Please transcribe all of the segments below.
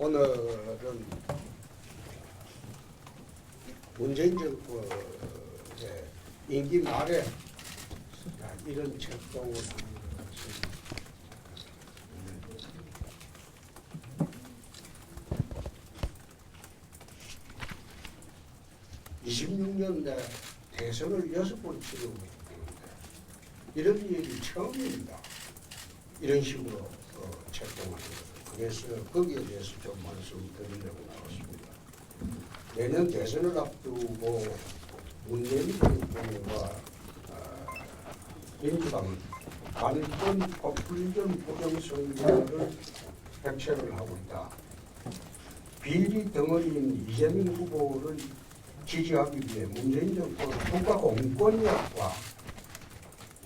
오늘은 문재인 정권의 임기 말에 이런 책동을 하는 것이 26년대 대선을 6번 치르고 있는데 이런 일이 처음입니다. 이런 식으로 책동하는 것. 그래서 거기에 대해서 좀 말씀드리려고 나왔습니다. 내년 대선을 앞두고 문재인 정권과 민주당은 반권 포퓰리즘 부정선거를 획책을 하고 있다. 비리 덩어리인 이재명 후보를 지지하기 위해 문재인 정권은 국가공권력과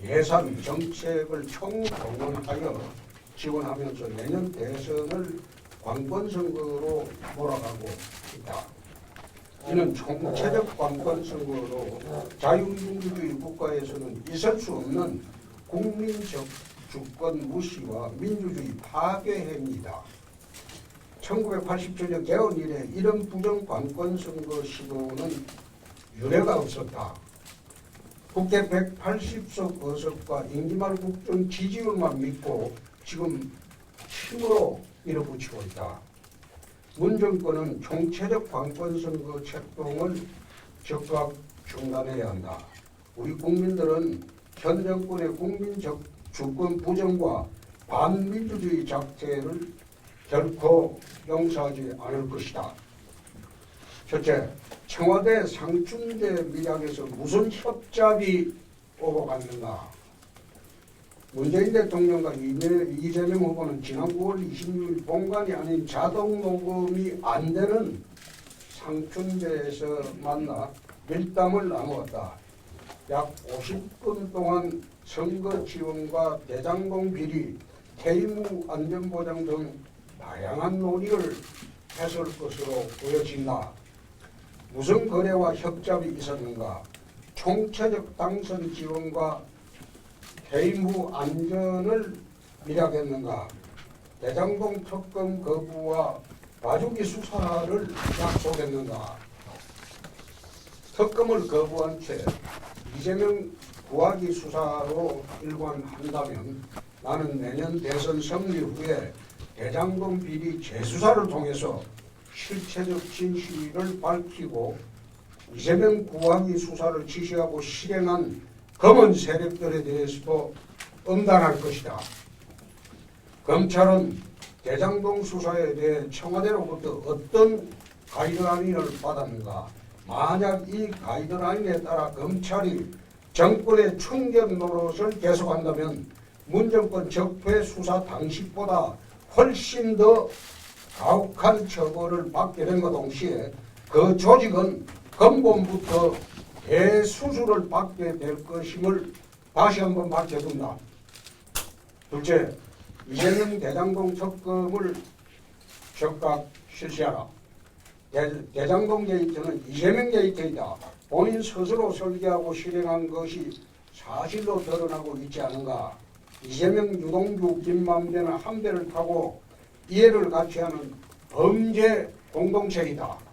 예산 정책을 총동원하여 지원하면서 내년 대선을 관권선거로 몰아가고 있다. 이는 총체적 관권선거로 자유민주주의 국가에서는 있을 수 없는 국민적 주권 무시와 민주주의 파괴 행위다. 1987년 개헌 이래 이런 부정 관권선거 시도는 유례가 없었다. 국회 180석 의석과 임기말 국정 지지율만 믿고 지금 힘으로 밀어붙이고 있다. 문 정권은 총체적 관권선거 책동을 즉각 중단해야 한다. 우리 국민들은 현 정권의 국민적 주권 부정과 반민주주의 작태를 결코 용서하지 않을 것이다. 첫째, 청와대 상춘대 밀약에서 무슨 협잡이 오고 갔는가? 문재인 대통령과 이재명 후보는 지난 9월 26일 본관이 아닌 자동 녹음이 안 되는 상춘대에서 만나 밀담을 나누었다. 약 50분 동안 선거 지원과 대장동 비리, 퇴임 후 안전보장 등 다양한 논의를 했을 것으로 보여진다. 무슨 거래와 협잡이 있었는가? 총체적 당선 지원과 퇴임 후 안전을 밀약했는가? 대장동 특검 거부와 봐주기 수사를 약속했는가? 특검을 거부한 채 이재명 구하기 수사로 일관한다면 나는 내년 대선胜利 후에 대장동 비리 재수사를 통해서 실체적 진실을 밝히고 이재명 구하기 수사를 지시하고 실행한 검은 세력들에 대해서도 응단할 것이다. 검찰은 대장동 수사에 대해 청와대로부터 어떤 가이드라인을 받았는가? 만약 이 가이드라인에 따라 검찰이 정권의 충견 노릇을 계속한다면 문정권 적폐 수사 당시보다 훨씬 더 가혹한 처벌을 받게 된과 동시에 그 조직은 근본부터 대수술을 받게 될 것임을 다시 한번 밝혀둔다. 둘째, 이재명 대장동 특검을 즉각 실시하라. 대장동 게이트는 이재명 게이트이다. 본인 스스로 설계하고 실행한 것이 사실로 드러나고 있지 않은가. 이재명, 유동규, 김만배는 한 배를 타고 이해를 같이 하는 범죄 공동체이다.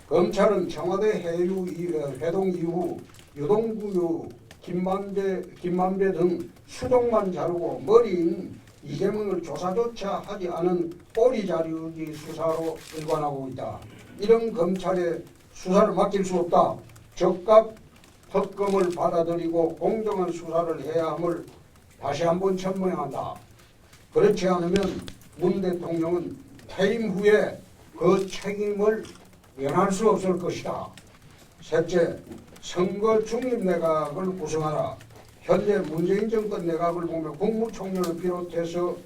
검찰은 청와대 회동 이후 유동규, 김만배 등 수동만 자르고 머리인 이재명을 조사조차 하지 않은 꼬리 자르기 수사로 일관하고 있다. 이런 검찰의 수사를 맡길 수 없다. 즉각 특검을 받아들이고 공정한 수사를 해야 함을 다시 한번 천명한다. 그렇지 않으면 문 대통령은 퇴임 후에 그 책임을 면할 수 없을 것이다. 셋째, 선거 중립 내각을 구성하라. 현재 문재인 정권 내각을 보면 국무총리를 비롯해서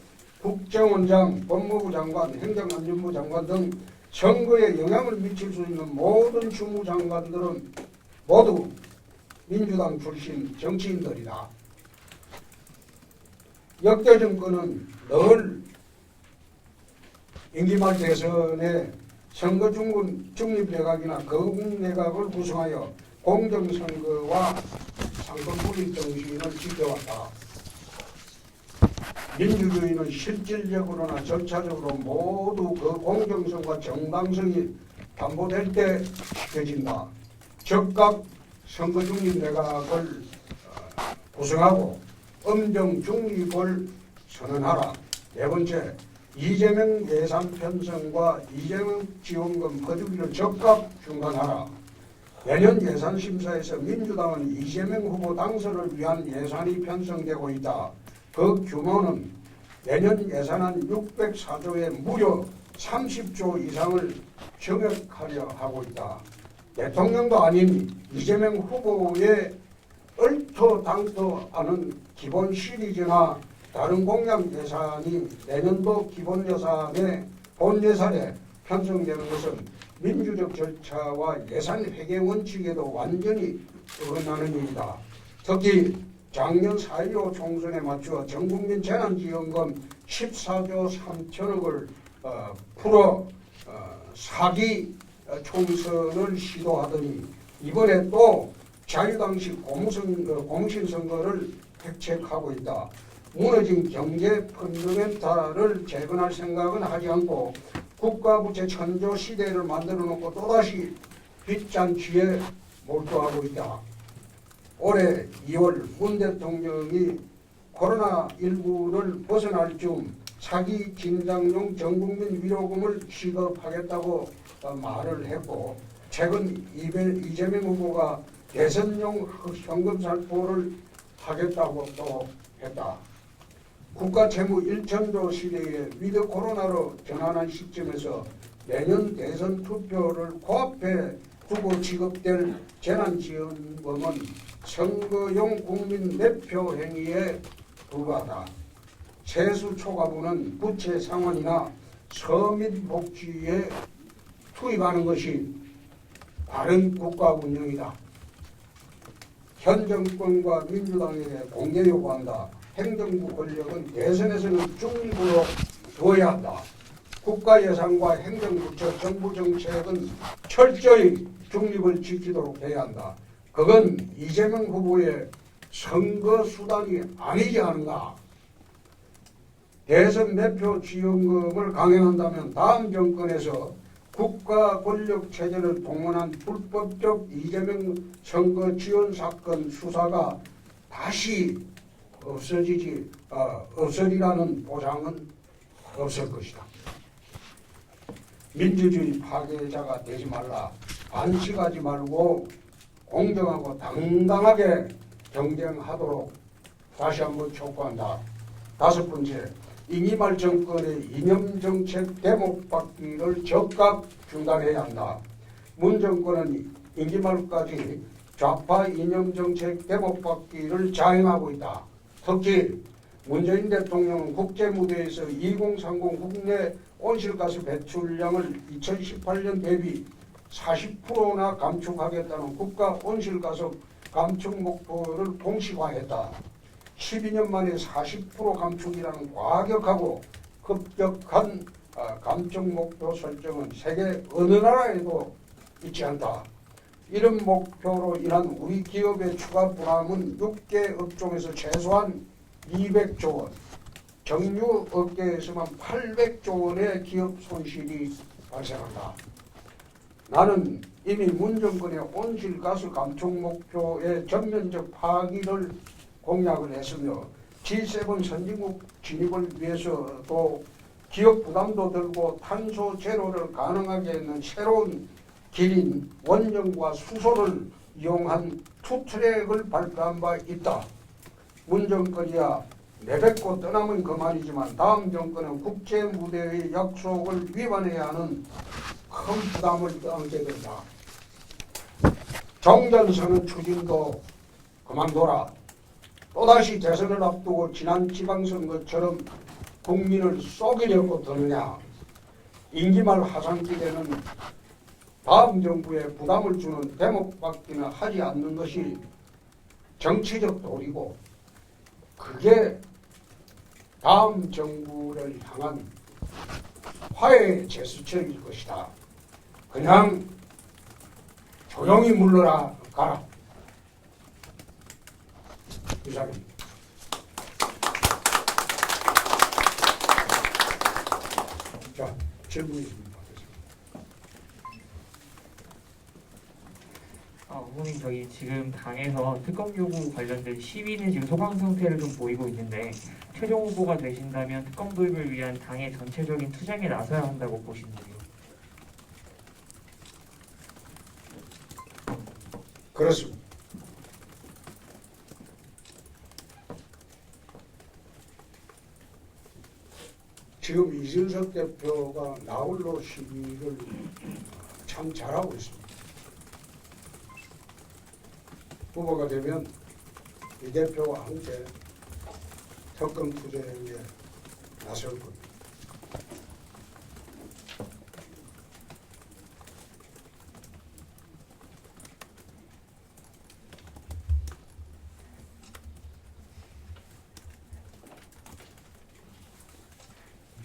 국정원장, 법무부 장관, 행정안전부 장관 등 선거에 영향을 미칠 수 있는 모든 주무장관들은 모두 민주당 출신 정치인들이다. 역대 정권은 늘 임기 말 대선에 선거 중립 내각이나 거국 내각을 구성하여 공정선거와 상권 분립 정신을 지켜왔다. 민주주의는 실질적으로나 절차적으로 모두 그 공정성과 정당성이 담보될 때 펴진다. 즉각 선거 중립 내각을 구성하고 엄정 중립을 선언하라. 네 번째, 이재명 예산 편성과 이재명 지원금 거두기를 즉각 중단하라. 내년 예산심사에서 민주당은 이재명 후보 당선을 위한 예산이 편성되고 있다. 그 규모는 내년 예산안 604조에 무려 30조 이상을 증액하려 하고 있다. 대통령도 아닌 이재명 후보의 얼토당토하는 기본 시리즈나 다른 공약 예산이 내년도 기본 예산에 본 예산에 편성되는 것은 민주적 절차와 예산 회계 원칙에도 완전히 어긋나는 일이다. 특히 작년 4.15 총선에 맞추어 전국민 재난지원금 14조 3천억을 풀어 사기 총선을 시도하더니 이번에 또 자유당식 공신선거를 획책하고 있다. 무너진 경제 펀더멘탈을 재건할 생각은 하지 않고 국가부채 천조 시대를 만들어 놓고 또다시 빚잔치에 몰두하고 있다. 올해 2월 문 대통령이 코로나19를 벗어날 즈음 사기 진작용 전국민 위로금을 지급하겠다고 말을 했고, 최근 이재명 후보가 대선용 현금 살포를 하겠다고 또 했다. 국가 채무 1천조 시대에 위드 코로나로 전환한 시점에서 내년 대선 투표를 코앞에 두고 지급될 재난지원금은 선거용 국민 매표 행위에 불과하다. 세수 초과분은 부채 상환이나 서민 복지에 투입하는 것이 바른 국가 운영이다. 현 정권과 민주당에게 공개 요구한다. 행정부 권력은 대선에서는 중립으로 두어야 한다. 국가 예산과 행정부처 정부 정책은 철저히 중립을 지키도록 해야 한다. 그건 이재명 후보의 선거 수단이 아니지 않은가. 대선 매표 지원금을 강행한다면 다음 정권에서 국가 권력 체제를 동원한 불법적 이재명 선거 지원 사건 수사가 다시 없으리라는 보장은 없을 것이다. 민주주의 파괴자가 되지 말라. 반식하지 말고 공정하고 당당하게 경쟁하도록 다시 한번 촉구한다. 다섯 번째, 임기말 정권의 이념정책 대목받기를 즉각 중단해야 한다. 문 정권은 임기 말까지 좌파 이념정책 대목받기를 자행하고 있다. 특히 문재인 대통령은 국제무대에서 2030 국내 온실가스 배출량을 2018년 대비 40%나 감축하겠다는 국가 온실가스 감축 목표를 공식화했다. 12년 만에 40% 감축이라는 과격하고 급격한 감축 목표 설정은 세계 어느 나라에도 있지 않다. 이런 목표로 인한 우리 기업의 추가 부담은 6개 업종에서 최소한 200조 원, 정유 업계에서만 800조 원의 기업 손실이 발생한다. 나는 이미 문 정권의 온실가스 감축 목표의 전면적 파기를 공약을 했으며 G7 선진국 진입을 위해서도 기업 부담도 들고 탄소 제로를 가능하게 하는 새로운 길인 원전과 수소를 이용한 투트랙을 발표한 바 있다. 문 정권이야 내뱉고 떠나면 그만이지만 다음 정권은 국제 무대의 약속을 위반해야 하는 큰 부담을 떠안게 된다. 종전선언 추진도 그만둬라. 또다시 대선을 앞두고 지난 지방선거처럼 국민을 속이려고 드느냐. 임기말 하반기 되는 다음 정부에 부담을 주는 대목받기는 하지 않는 것이 정치적 도리고, 그게 다음 정부를 향한 화해의 제스처일 것이다. 그냥 조용히 물러나 가라. 이상입니다. 자, 질문이 있습니다. 후보님 저희 지금 당에서 특검 요구 관련된 시위는 지금 소강 상태를 좀 보이고 있는데 최종 후보가 되신다면 특검 도입을 위한 당의 전체적인 투쟁에 나서야 한다고 보시는지요? 그렇습니다. 지금 이준석 대표가 나홀로 시위를 참 잘하고 있습니다. 후보가 되면 이 대표와 함께 특검 투쟁에 나설 겁니다.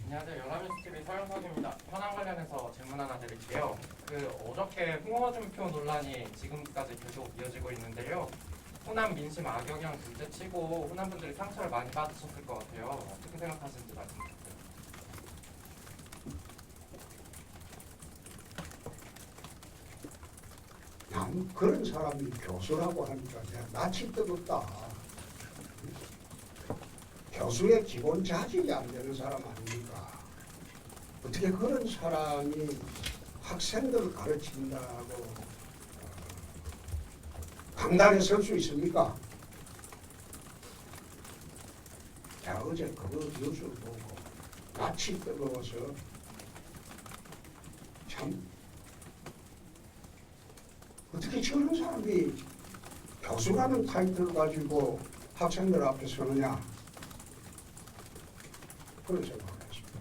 안녕하세요. 연합뉴스TV 서영석입니다. 현안 관련해서 질문 하나 드릴게요. 어저께 홍어준표 논란이 지금까지 계속 이어지고 있는데요. 호남 민심 악영향 둘째치고 호남 분들이 상처를 많이 받으셨을 것 같아요. 어떻게 생각하시는지 말씀 주세요. 난 그런 사람이 교수라고 하니까 내가 낯이 뜨겁다. 교수의 기본 자질이 안 되는 사람 아닙니까? 어떻게 그런 사람이 학생들을 가르친다고 강단에 설 수 있습니까? 자, 어제 그거 뉴스를 보고 낯이 뜨거워서 참 어떻게 저런 사람이 교수라는 타이틀을 가지고 학생들 앞에 서느냐 그런 생각을 했습니다.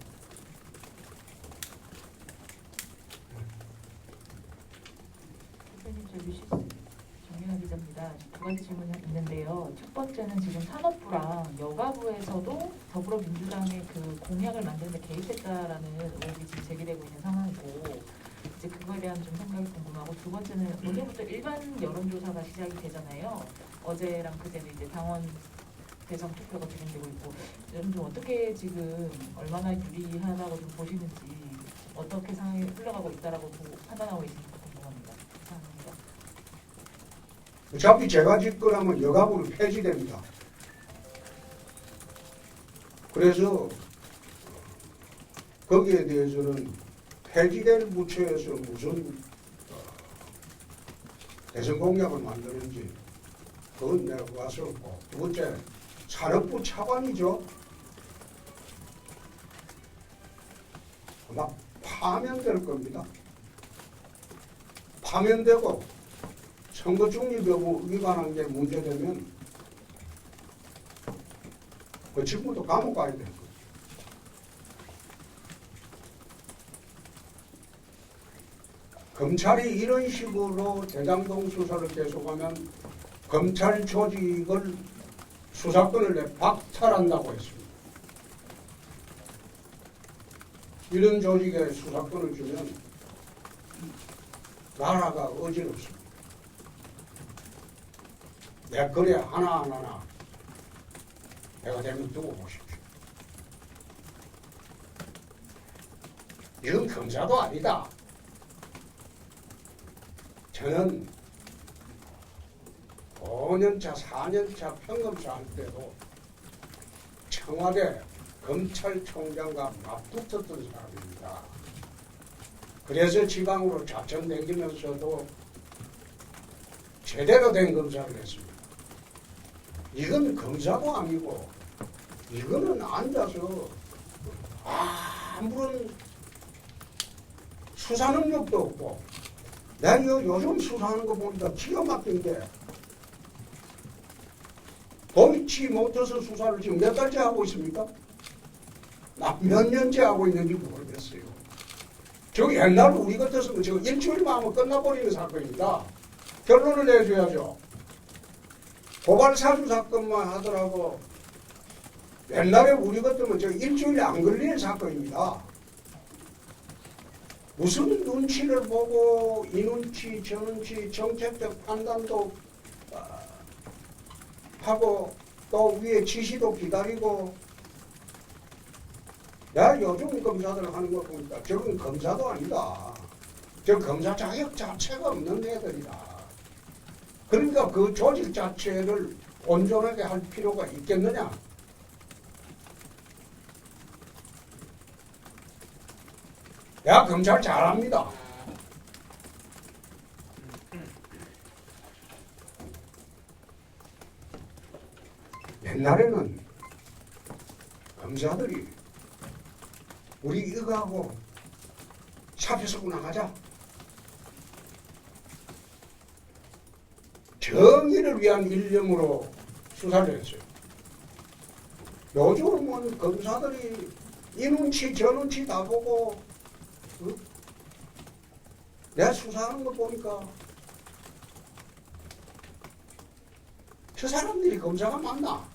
대표님, 저 유시스 정연아 기자입니다. 두 가지 질문이 있는데요. 첫 번째는 지금 산업부랑 여가부에서도 더불어민주당의 그 공약을 만드는 데 개입했다라는 의혹이 지금 제기되고 있는 상황이고 이제 그거에 대한 좀 생각이 궁금하고 두 번째는 오늘부터 일반 여론조사가 시작이 되잖아요. 어제랑 그제는 이제 당원 대상 투표가 진행되고 있고 좀 어떻게 지금 얼마나 유리하다고 좀 보시는지 어떻게 상황이 흘러가고 있다라고 판단하고 계신지 궁금합니다. 감사합니다. 어차피 제가 집권하면 여가부는 폐지됩니다. 그래서 거기에 대해서는 폐지될 부처에서 무슨 대선 공약을 만드는지 그건 내가 봐서 없고 두 번째 산업부 차관이죠. 아마 파면될 겁니다. 파면되고 선거 중립 여부 위반한 게 문제되면 그 친구도 감옥 가야 될 거예요. 검찰이 이런 식으로 대장동 수사를 계속하면 검찰 조직을 수사권을 박탈한다고 했습니다. 이런 조직에 수사권을 주면 나라가 어지럽습니다. 내 거래 하나하나 내가 되면 두고 보십시오. 이건 검사도 아니다. 저는 5년차, 4년차 평검사 할 때도 청와대 검찰총장과 맞붙었던 사람입니다. 그래서 지방으로 좌천당기면서도 제대로 된 검사를 했습니다. 이건 검사도 아니고 이거는 앉아서 아무런 수사 능력도 없고 내가 요즘 수사하는 거 보니까 기가 막힌 게 도이치모터스 수사를 지금 몇 달째 하고 있습니까? 몇 년째 하고 있는지 모르겠어요. 저 옛날 우리 같았으면 저 일주일만 하면 끝나버리는 사건입니다. 결론을 내줘야죠. 고발 사주 사건만 하더라도 옛날에 우리 같으면 저 일주일에 안 걸리는 사건입니다. 무슨 눈치를 보고 이 눈치 저 눈치 정책적 판단도 하고 또 위에 지시도 기다리고 내가 요즘 검사들 하는 거 보니까 저건 검사도 아니다. 저 검사 자격 자체가 없는 애들이다. 그러니까 그 조직 자체를 온전하게 할 필요가 있겠느냐? 내가 검찰 잘합니다. 옛날에는 검사들이 우리 이거하고 샵에서 나가자. 정의를 위한 일념으로 수사를 했어요. 요즘은 검사들이 이 눈치 저 눈치 다 보고 내가 수사하는 거 보니까 저 사람들이 검사가 맞나?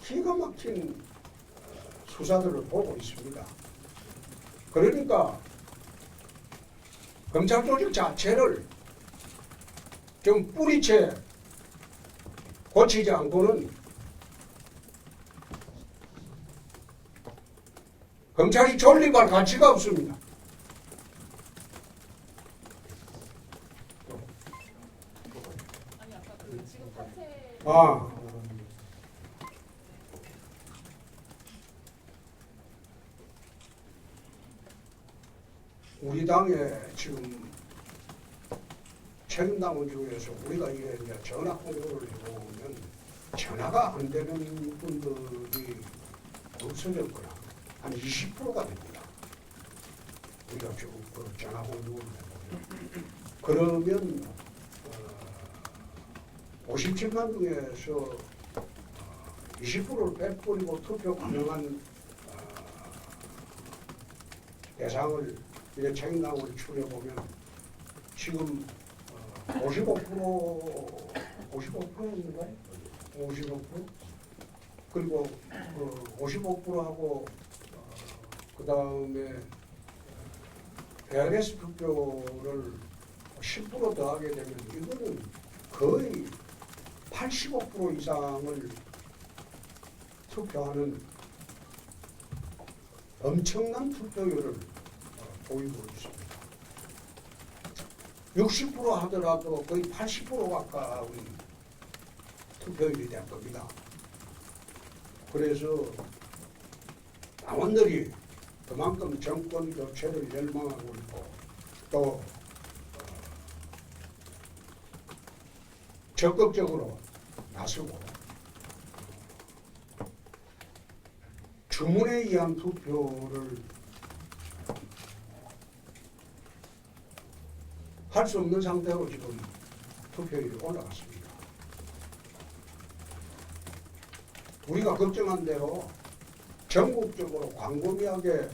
기가 막힌 수사들을 보고 있습니다. 그러니까 검찰 조직 자체를 좀 뿌리채 고치지 않고는 검찰이 존립할 가치가 없습니다. 아니 아까 그 지금 사태 우리 당에 지금 책임당원 중에서 우리가 이제 전화 홍보를 해보면 전화가 안 되는 분들이 없어졌거나 한 20%가 됩니다. 우리가 지금 그 전화 홍보를 해보면 그러면 57만 중에서 20%를 빼버리고 투표 가능한 대상을 이제 책임당원을 추려보면 지금 55%인가요? 55%? 그리고 55%하고 그 다음에 ARS 투표를 10% 더하게 되면 이거는 거의 85% 이상을 투표하는 엄청난 투표율을 보이고 있습니다. 60% 하더라도 거의 80% 가까운 투표율이 될 겁니다. 그래서 당원들이 그만큼 정권 교체를 열망하고 있고 또 적극적으로 나서고 주문에 의한 투표를 할 수 없는 상태로 지금 투표율이 올라갔습니다. 우리가 걱정한 대로 전국적으로 광범위하게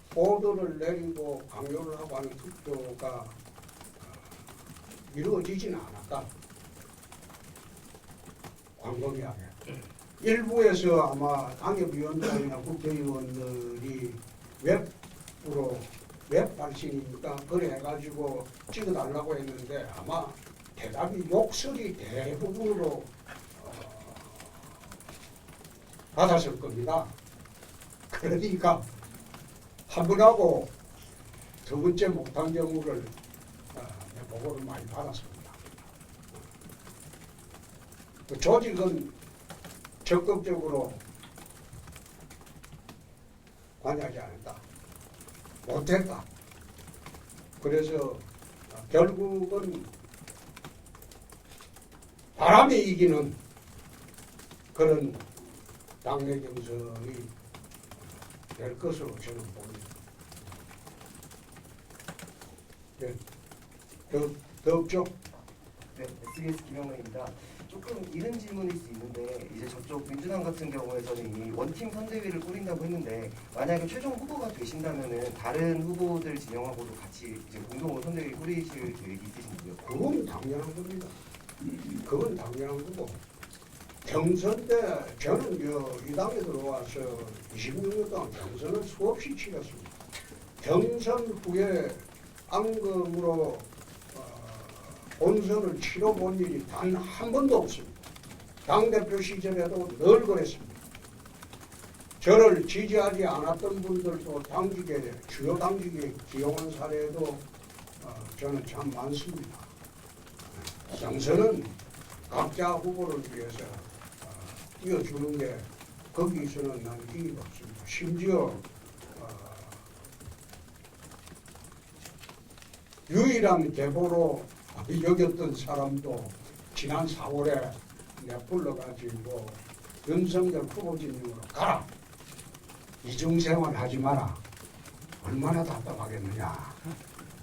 보도를 내리고 강요를 하고 하는 투표가 이루어지지는 않았다. 광범위하게. 일부에서 아마 당협위원장이나 국회의원들이 웹으로 웹 발신이니까 그래 해가지고 찍어달라고 했는데 아마 대답이 욕설이 대부분으로 받았을 겁니다. 그러니까 한 번하고 두 번째 못한 경우를 보고를 많이 받았습니다. 그 조직은 적극적으로 관여하지 않았다. 못했다. 그래서 결국은 바람이 이기는 그런 당내 경선이 될 것으로 저는 봅니다. 네. 더 없죠? 네, SBS 김영래입니다. 조금 이른 질문일 수 있는데 이제 저쪽 민주당 같은 경우에서는 이 원팀 선대위를 꾸린다고 했는데 만약에 최종 후보가 되신다면은 다른 후보들 진영하고도 같이 이제 공동으로 선대위 꾸리실 계획이 있으신가요? 그건 당연한 겁니다. 그건 당연한 거고 경선 때 저는 이 당에 들어와서 26년 동안 경선을 수없이 치렀습니다. 경선 후에 앙금으로 본선을 치러본 일이 단 한 번도 없습니다. 당대표 시절에도 늘 그랬습니다. 저를 지지하지 않았던 분들도 당직에, 주요 당직에 기용한 사례도 저는 참 많습니다. 정선은 각자 후보를 위해서 띄워주는 게 거기서는 난 이의가 없습니다. 심지어 유일한 계보로 여겼던 사람도 지난 4월에 내가 불러가지고 윤석열 후보진으로 가라. 이중생활 하지 마라. 얼마나 답답하겠느냐.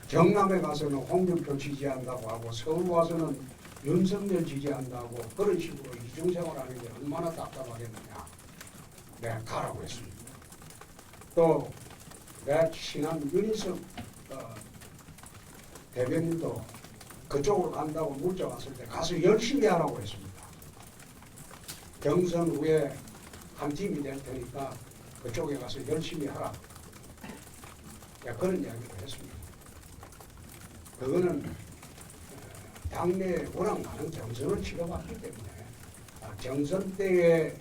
경남에 가서는 홍준표 지지한다고 하고 서울 와서는 윤석열 지지한다고 그런 식으로 이중생활하는 게 얼마나 답답하겠느냐. 내가 가라고 했습니다. 또 내가 친한 윤희석 대변인도 그쪽으로 간다고 문자 왔을 때 가서 열심히 하라고 했습니다. 경선 후에 한 팀이 될 테니까 그쪽에 가서 열심히 하라. 그런 이야기를 했습니다. 그거는 당내에 워낙 많은 경선을 치러봤기 때문에 경선 때의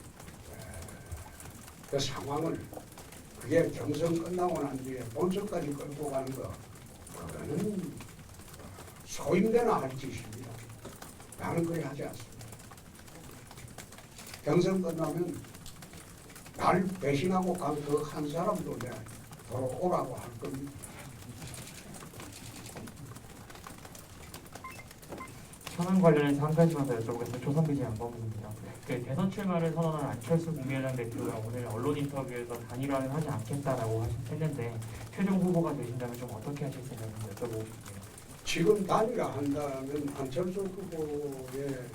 그 상황을 그게 경선 끝나고 난 뒤에 본선까지 끌고 가는 거 그거는 소임대나 할 짓입니다. 나는 그래 하지 않습니다. 경선 끝나면 날 배신하고 간 그 한 사람도 내가 돌아오라고 할 겁니다. 현안 관련해서 한 가지만 더 여쭤보겠습니다. 조선비지 양범입니다. 대선 출마를 선언한 안철수 국민의당 대표가 오늘 언론 인터뷰에서 단일화는 하지 않겠다라고 했는데 최종 후보가 되신다면 좀 어떻게 하실 생각인지 여쭤보고 싶습니다. 지금 단일화 한다면 안철수 후보의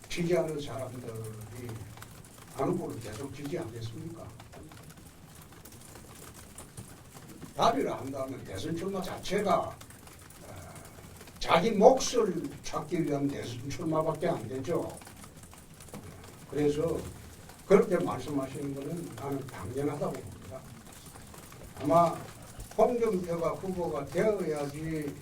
지지하는 사람들이 안 후보를 계속 지지하겠습니까? 단일화 한다면 대선 출마 자체가 자기 몫을 찾기 위한 대선 출마밖에 안 되죠. 그래서 그렇게 말씀하시는 것은 나는 당연하다고 봅니다. 아마 홍준표가 후보가 되어야지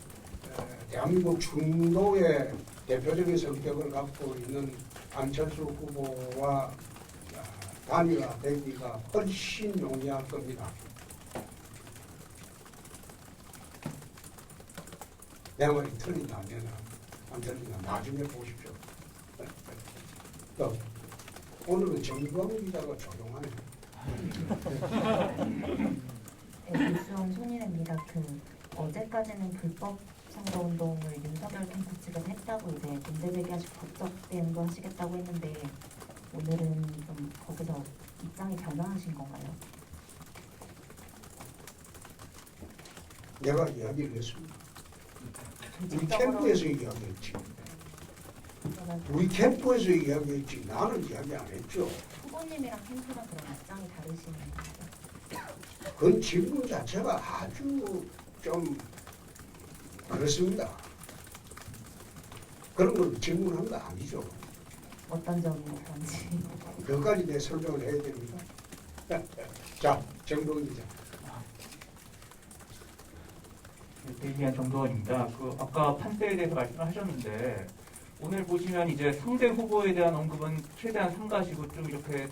대한민국 중도의 대표적인 성격을 갖고 있는 안철수 후보와 단일화 되기가 훨씬 용이할 겁니다. 내 말이 틀린다 안 틀린다 나중에 보십시오. 또 오늘은 정광 기자가 조용하네. 네, 뉴스원 손인혜입니다. 어제까지는 불법 선거운동을 윤석열 캠프 측은 했다고 이제 문제 제기하시고 법적 대응도 하시겠다고 했는데 오늘은 좀 거기서 입장이 변화하신 건가요? 내가 이야기를 했습니다. 우리 조직적으로 캠프에서 이야기했지. 우리 캠프에서 이야기했지. 나는 이야기 안 했죠. 후보님이랑 캠프가 그런 입장이 다르신 거예요? 그건 질문 자체가 아주 좀 그렇습니다. 그런 걸 질문한 거 아니죠. 어떤 점이 그런지. 그것까지 내 설명을 해야 됩니다. 자, 정동 기자. 대기한 정도원입니다. 아까 판세에 대해서 말씀하셨는데 오늘 보시면 이제 상대 후보에 대한 언급은 최대한 삼가시고 좀 이렇게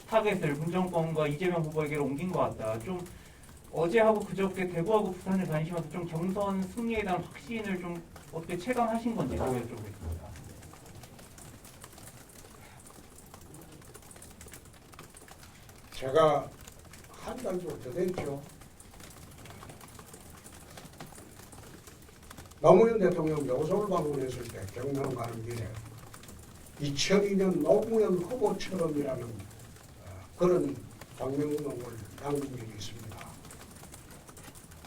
타겟을 문정권과 이재명 후보에게로 옮긴 것 같다. 좀 어제하고 그저께 대구하고 부산을 다니시면서 좀 경선 승리에 대한 확신을 좀 어떻게 체감하신 건지 그거 여쭤보겠습니다. 제가 한 달도 더 됐죠. 노무현 대통령 묘소를 방문했을 때 경남 가는 길에 2002년 노무현 후보처럼이라는 그런 방명록을 남긴 적이 있습니다.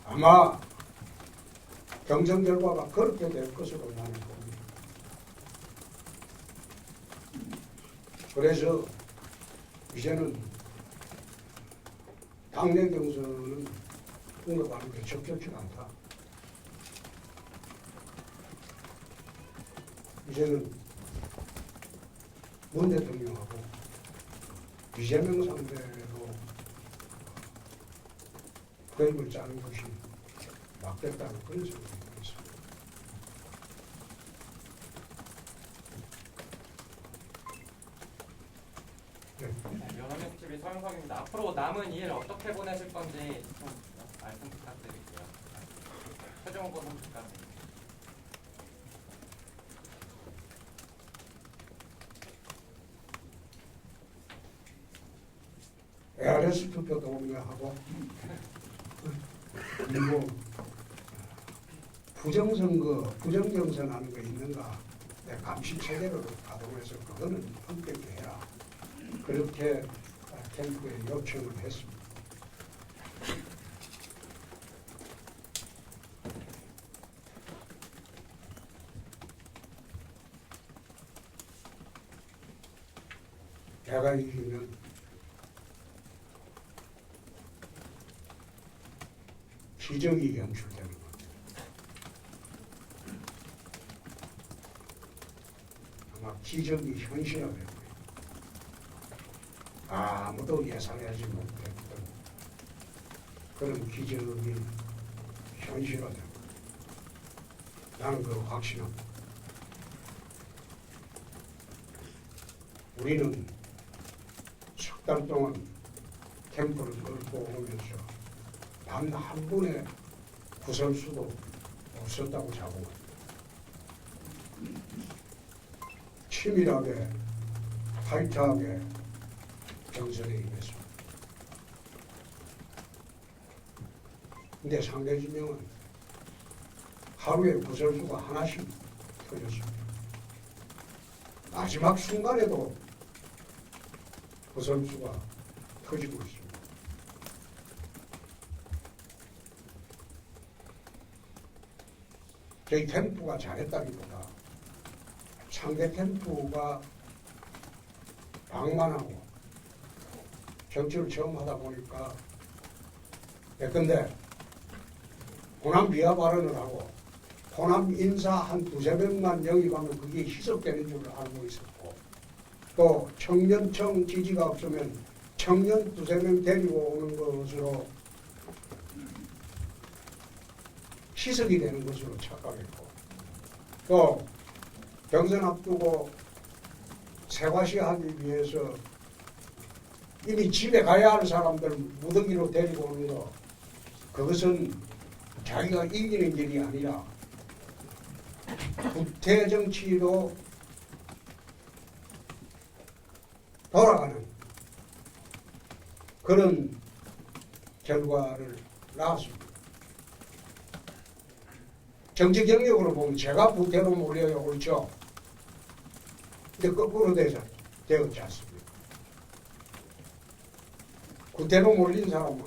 아마 경선 결과가 그렇게 될 것으로 나는 봅니다. 그래서 이제는 당내 경선은 공격하는 게 적절치 않다. 이제는 문 대통령하고 이재명 상대로 그림을 짜는 것이 맞겠다는 그런 생각이 있습니다. 연합뉴스 TV 서영석입니다. 앞으로 남은 2일 어떻게 보내실 건지 좀 말씀 부탁드릴게요. 최종 후보 선출까지. ARS 투표 동의하고 그리고 부정선거, 부정경선하는 거 있는가 내 감시 체계를 가동해서 그거는 엄격히 해라. 그렇게 캠프에 요청을 했습니다. 내가 이기면 기적이 연출되는 겁니다. 아마 기적이 현실화될 거예요. 아무도 예상하지 못했던 그런 기적이 현실화될 거예요. 나는 그 확신합니다. 우리는 석 달 동안 캠프를 끌고 오면서 단 한 분의 구설수도 없었다고 자부합니다. 치밀하게 타이트하게 경선에 임했습니다. 근데 상대진영은 하루에 구설수가 하나씩 터졌습니다. 마지막 순간에도 구설수가 터지고 있습니다. 저희 캠프가 잘했다기보다 상대 캠프가 방만하고 정치를 처음 하다 보니까 근데 호남 비하 발언을 하고 호남 인사 한 두세 명만 영입하면 그게 희석되는 줄 알고 있었고 또 청년청 지지가 없으면 청년 두세 명 데리고 오는 것으로 희석이 되는 것으로 착각했고 또 경선 앞두고 세과시하기 위해서 이미 집에 가야 할 사람들 무더기로 데리고 오는 거 그것은 자기가 이기는 길이 아니라 구태 정치로 돌아가는 그런 결과를 낳았습니다. 정치 경력으로 보면 제가 부태로 몰려요. 그렇죠? 근데 거꾸로 되었지 않습니까? 구태로 몰린 사람은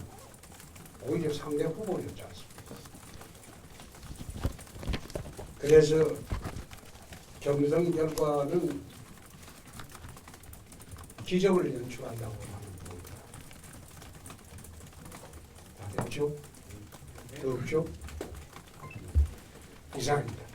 오히려 상대 후보였지 않습니까? 그래서 경선 결과는 기적을 연출한다고 하는 겁니다. 다 됐죠? 더 없죠? 이상입니다.